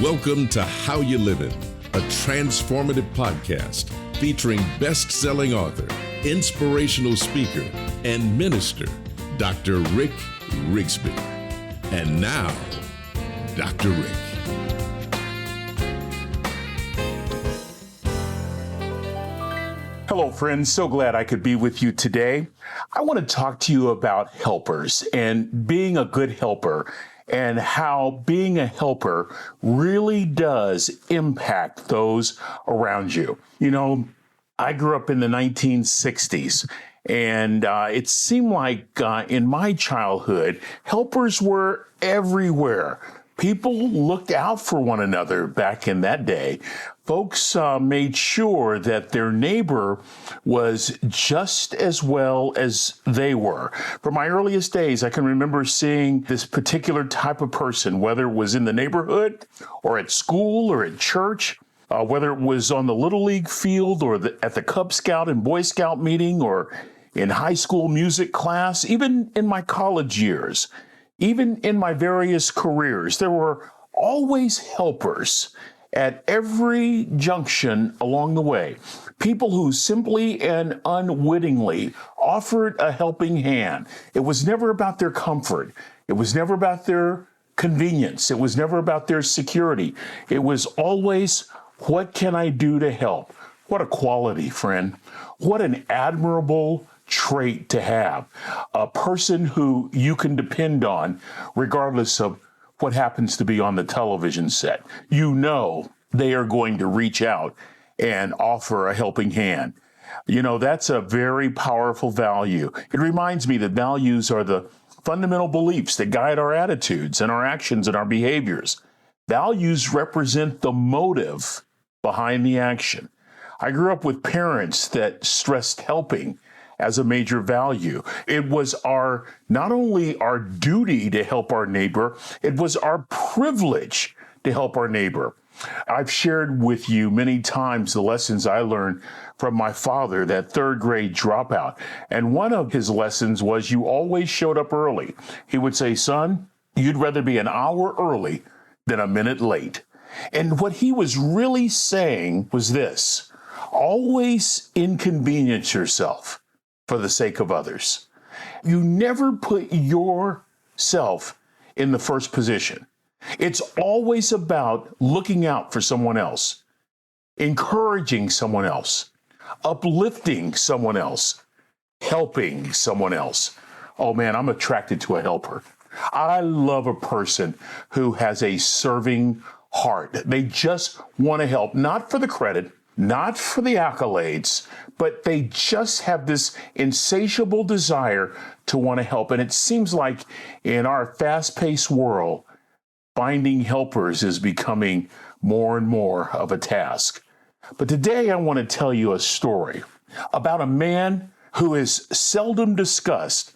Welcome to How You Livin', a transformative podcast featuring best-selling author, inspirational speaker, and minister, Dr. Rick Rigsby. And now, Dr. Rick. Hello, friends. So glad I could be with you today. I want to talk to you about helpers and being a good helper, and how being a helper really does impact those around you. You know, I grew up in the 1960s, and it seemed like in my childhood, helpers were everywhere. People looked out for one another back in that day. Folks made sure that their neighbor was just as well as they were. From my earliest days, I can remember seeing this particular type of person, whether it was in the neighborhood or at school or at church, whether it was on the Little League field or at the Cub Scout and Boy Scout meeting or in high school music class, even in my college years, even in my various careers. There were always helpers at every junction along the way. People who simply and unwittingly offered a helping hand. It was never about their comfort. It was never about their convenience. It was never about their security. It was always, what can I do to help? What a quality, friend. What an admirable trait to have. A person who you can depend on regardless of what happens to be on the television set. You know they are going to reach out and offer a helping hand. You know, that's a very powerful value. It reminds me that values are the fundamental beliefs that guide our attitudes and our actions and our behaviors. Values represent the motive behind the action. I grew up with parents that stressed helping as a major value. It was not only our duty to help our neighbor, it was our privilege to help our neighbor. I've shared with you many times the lessons I learned from my father, that third grade dropout. And one of his lessons was you always showed up early. He would say, son, you'd rather be an hour early than a minute late. And what he was really saying was this: always inconvenience yourself for the sake of others. You never put yourself in the first position. It's always about looking out for someone else, encouraging someone else, uplifting someone else, helping someone else. Oh man, I'm attracted to a helper. I love a person who has a serving heart. They just want to help, not for the credit, not for the accolades, but they just have this insatiable desire to want to help. And it seems like in our fast-paced world, finding helpers is becoming more and more of a task. But today I want to tell you a story about a man who is seldom discussed,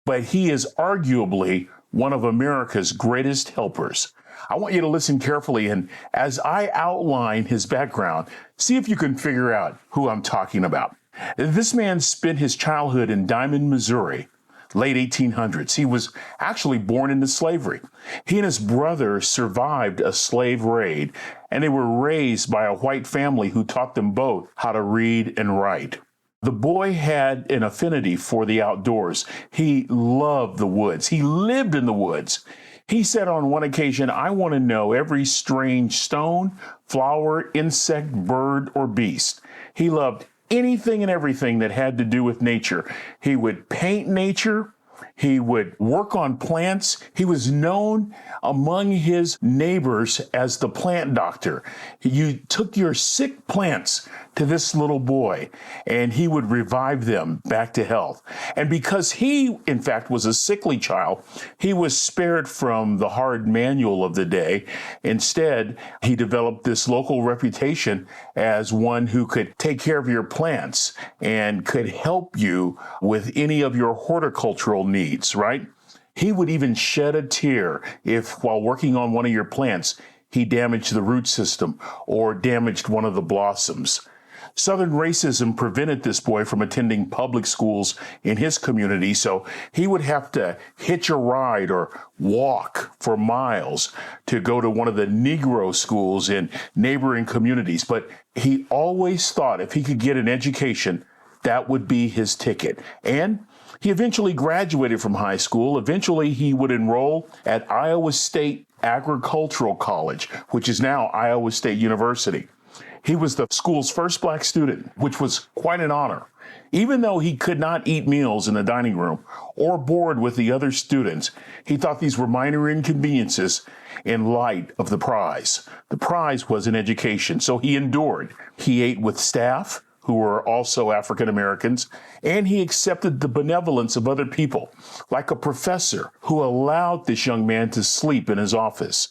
but he is arguably one of America's greatest helpers. I want you to listen carefully, and as I outline his background, see if you can figure out who I'm talking about. This man spent his childhood in Diamond, Missouri, late 1800s. He was actually born into slavery. He and his brother survived a slave raid, and they were raised by a white family who taught them both how to read and write. The boy had an affinity for the outdoors. He loved the woods. He lived in the woods. He said on one occasion, I want to know every strange stone, flower, insect, bird, or beast. He loved anything and everything that had to do with nature. He would paint nature. He would work on plants. He was known among his neighbors as the plant doctor. You took your sick plants to this little boy, and he would revive them back to health. And because he, in fact, was a sickly child, he was spared from the hard manual of the day. Instead, he developed this local reputation as one who could take care of your plants and could help you with any of your horticultural needs, right? He would even shed a tear if, while working on one of your plants, he damaged the root system or damaged one of the blossoms. Southern racism prevented this boy from attending public schools in his community, so he would have to hitch a ride or walk for miles to go to one of the Negro schools in neighboring communities. But he always thought if he could get an education, that would be his ticket. And he eventually graduated from high school. Eventually, he would enroll at Iowa State Agricultural College, which is now Iowa State University. He was the school's first black student, which was quite an honor. Even though he could not eat meals in the dining room or board with the other students, he thought these were minor inconveniences in light of the prize. The prize was an education, so he endured. He ate with staff who were also African Americans, and he accepted the benevolence of other people, like a professor who allowed this young man to sleep in his office.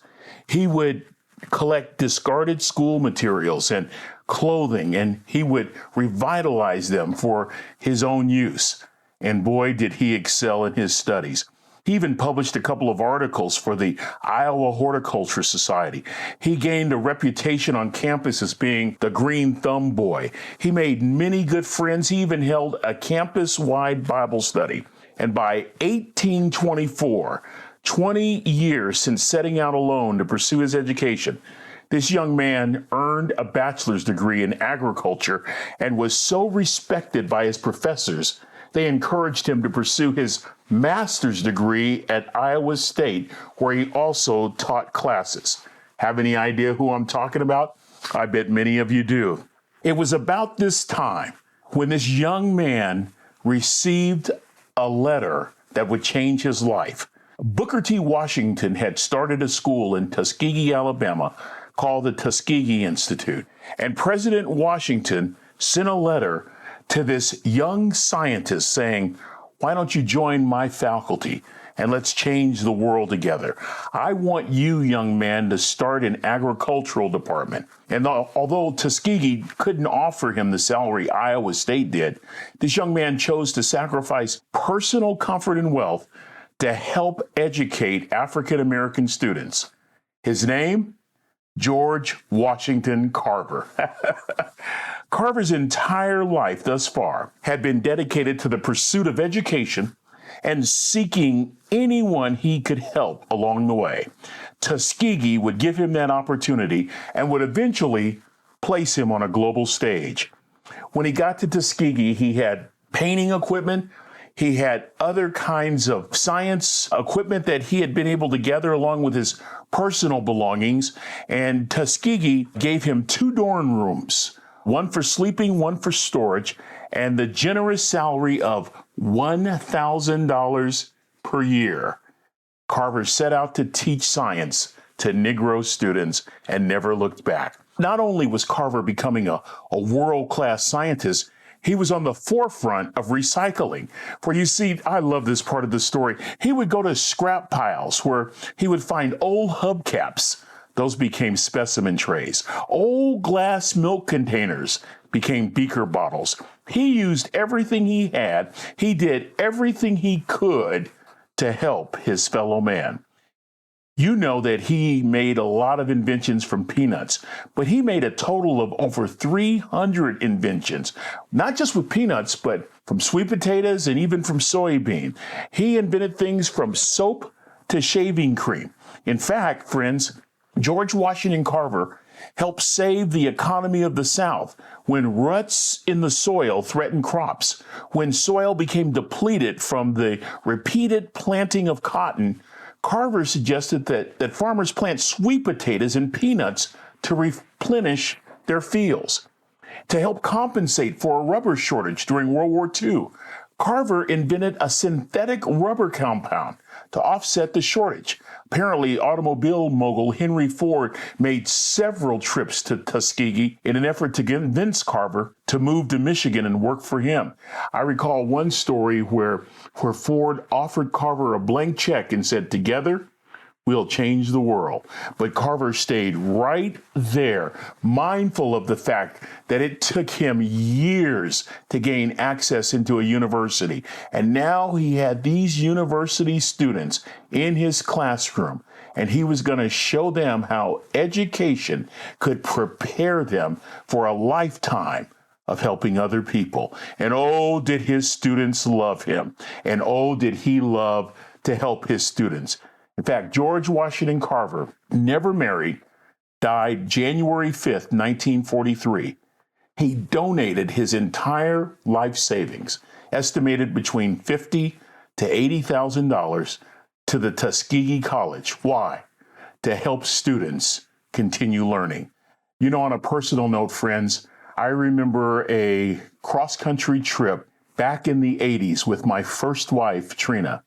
He would collect discarded school materials and clothing, and he would revitalize them for his own use. And boy, did he excel in his studies. He even published a couple of articles for the Iowa Horticulture Society. He gained a reputation on campus as being the green thumb boy. He made many good friends. He even held a campus-wide Bible study. And by 1824, 20 years since setting out alone to pursue his education, this young man earned a bachelor's degree in agriculture and was so respected by his professors, they encouraged him to pursue his master's degree at Iowa State, where he also taught classes. Have any idea who I'm talking about? I bet many of you do. It was about this time when this young man received a letter that would change his life. Booker T. Washington had started a school in Tuskegee, Alabama, called the Tuskegee Institute. And President Washington sent a letter to this young scientist saying, "Why don't you join my faculty and let's change the world together? I want you, young man, to start an agricultural department." And although Tuskegee couldn't offer him the salary Iowa State did, this young man chose to sacrifice personal comfort and wealth to help educate African American students. His name? George Washington Carver. Carver's entire life thus far had been dedicated to the pursuit of education and seeking anyone he could help along the way. Tuskegee would give him that opportunity and would eventually place him on a global stage. When he got to Tuskegee, he had painting equipment. He had other kinds of science equipment that he had been able to gather along with his personal belongings. And Tuskegee gave him 2 dorm rooms, one for sleeping, one for storage, and the generous salary of $1,000 per year. Carver set out to teach science to Negro students and never looked back. Not only was Carver becoming a world-class scientist, he was on the forefront of recycling. For you see, I love this part of the story. He would go to scrap piles where he would find old hubcaps. Those became specimen trays. Old glass milk containers became beaker bottles. He used everything he had. He did everything he could to help his fellow man. You know that he made a lot of inventions from peanuts, but he made a total of over 300 inventions, not just with peanuts, but from sweet potatoes and even from soybean. He invented things from soap to shaving cream. In fact, friends, George Washington Carver helped save the economy of the South when ruts in the soil threatened crops, when soil became depleted from the repeated planting of cotton. Carver suggested that farmers plant sweet potatoes and peanuts to replenish their fields. To help compensate for a rubber shortage during World War II, Carver invented a synthetic rubber compound to offset the shortage. Apparently, automobile mogul Henry Ford made several trips to Tuskegee in an effort to convince Carver to move to Michigan and work for him. I recall one story where Ford offered Carver a blank check and said, "Together, we'll change the world." But Carver stayed right there, mindful of the fact that it took him years to gain access into a university. And now he had these university students in his classroom, and he was going to show them how education could prepare them for a lifetime of helping other people. And oh, did his students love him. And oh, did he love to help his students. In fact, George Washington Carver never married, died January 5th, 1943. He donated his entire life savings, estimated between $50,000 to $80,000, to the Tuskegee College. Why? To help students continue learning. You know, on a personal note, friends, I remember a cross-country trip back in the 80s with my first wife, Trina.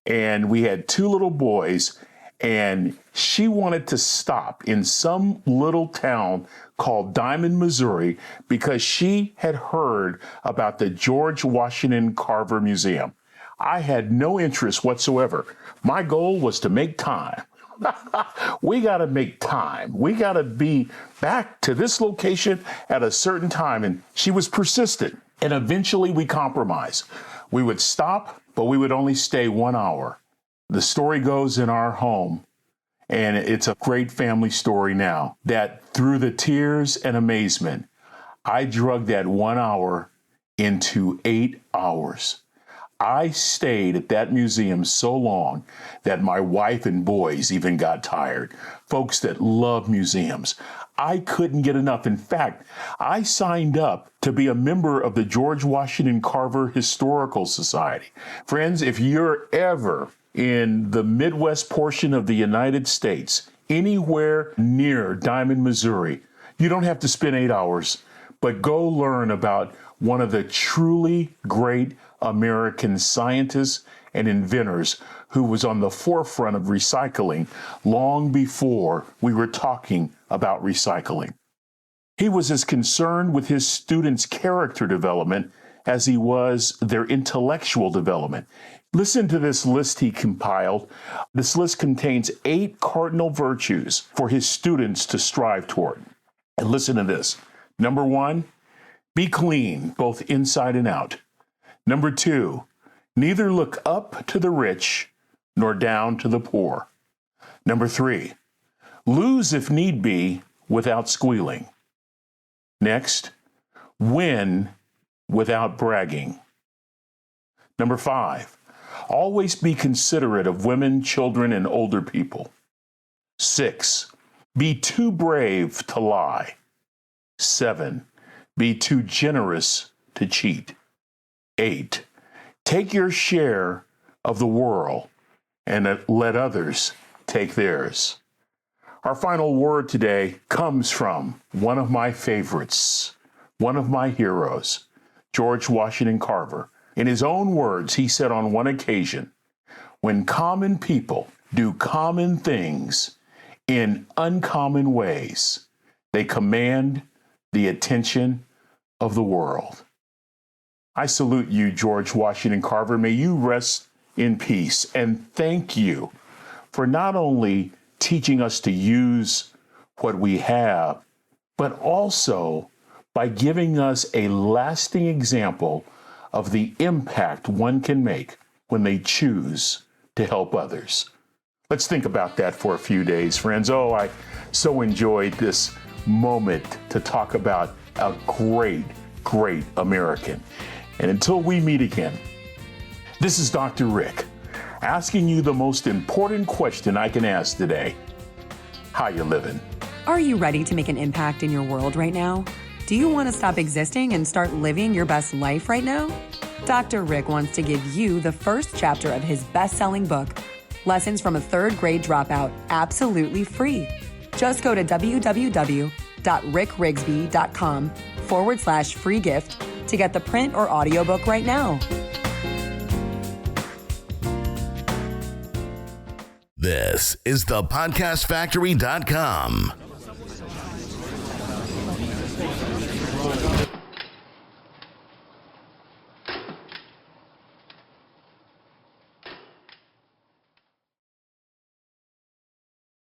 And we had two little boys, and she wanted to stop in some little town called Diamond, Missouri, because she had heard about the George Washington Carver Museum. I had no interest whatsoever. My goal was to make time. We got to make time. We got to be back to this location at a certain time. And she was persistent. And eventually we compromised. We would stop, but we would only stay 1 hour. The story goes in our home, and it's a great family story now, that through the tears and amazement, I drug that 1 hour into 8 hours. I stayed at that museum so long that my wife and boys even got tired. Folks that love museums. I couldn't get enough. In fact, I signed up to be a member of the George Washington Carver Historical Society. Friends, if you're ever in the Midwest portion of the United States, anywhere near Diamond, Missouri, you don't have to spend 8 hours, but go learn about one of the truly great American scientists and inventors who was on the forefront of recycling long before we were talking about recycling. He was as concerned with his students' character development as he was their intellectual development. Listen to this list he compiled. This list contains 8 cardinal virtues for his students to strive toward. And listen to this. Number 1, be clean, both inside and out. Number 2, neither look up to the rich nor down to the poor. Number 3, lose if need be without squealing. Next, win without bragging. Number 5, always be considerate of women, children, and older people. 6, be too brave to lie. 7, be too generous to cheat. 8, take your share of the world and let others take theirs. Our final word today comes from one of my favorites, one of my heroes, George Washington Carver. In his own words, he said on one occasion, "When common people do common things in uncommon ways, they command the attention of the world." I salute you, George Washington Carver. May you rest in peace. And thank you for not only teaching us to use what we have, but also by giving us a lasting example of the impact one can make when they choose to help others. Let's think about that for a few days, friends. Oh, I so enjoyed this moment to talk about a great, great American. And until we meet again, this is Dr. Rick asking you the most important question I can ask today. How you living? Are you ready to make an impact in your world right now? Do you want to stop existing and start living your best life right now? Dr. Rick wants to give you the first chapter of his best-selling book, Lessons from a Third Grade Dropout, absolutely free. Just go to www.rickrigsby.com/free gift to get the print or audiobook right now. This is thepodcastfactory.com.